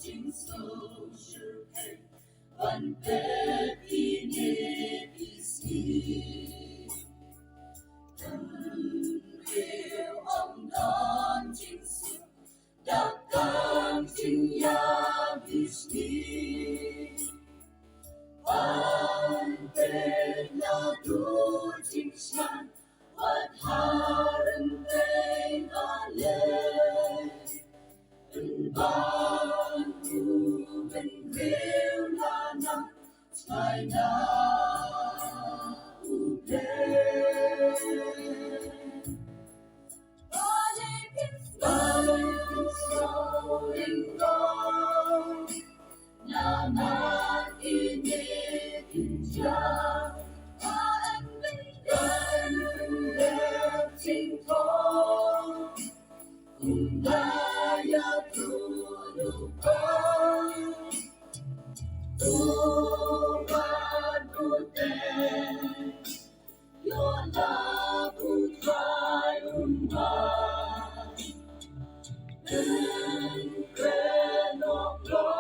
经搜是黑，万代比涅比西，等留昂当经搜，达当经亚比西，万代那度经山，万哈人被那雷。Baru menrelana China ube Balikin soling gong Naman inikinja Kaan bendep tingkong Kundaya tulupan Tuhan putih Yola putrai umat Dan kenoklon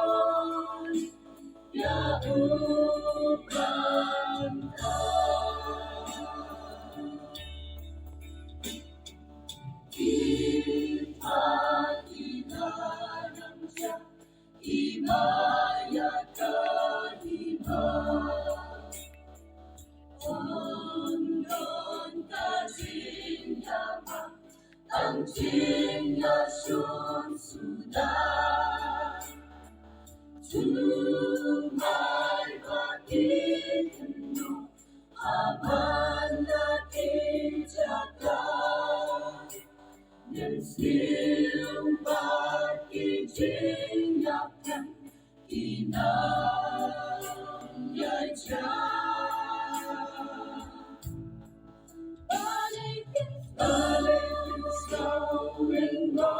Ya bukan kita dilarang himayat kalimat Tonton kasihnya tangcingnya sun sudah Cumai bagi penuh amanah dijaga Dan bagi jinyakan kinayanya Balikin sawingo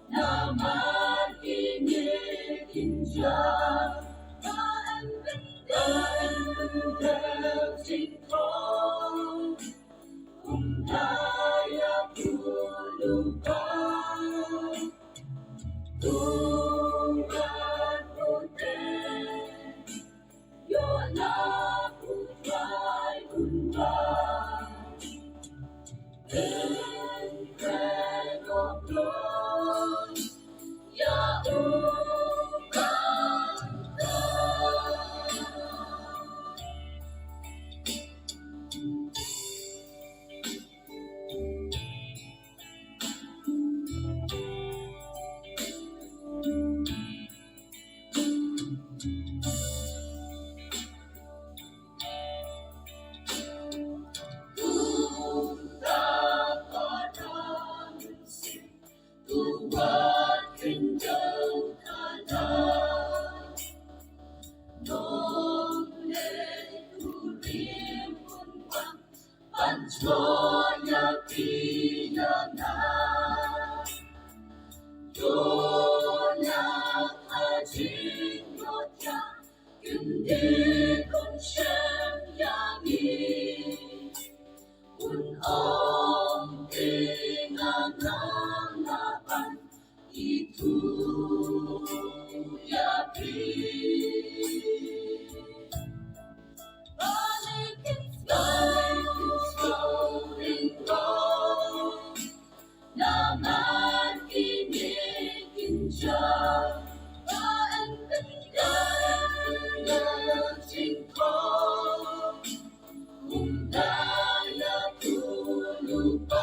Naman inikinja Kaan bendep singkong Kung kaya tulupan Tuhan putih Yola putrai umat Dan kenoklon Ya umat Tuhan kendau kanan Noleh kurim unbang Panconya pidana Yonya hajin yotya Kendi konsem yangi Un om pinangangapan Itu ya Balikin sawingo Naman inikinja Kaan bendep singkong Kung daya tulupan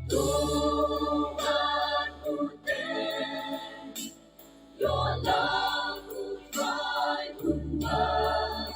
Tuhan putih Yola putrai umat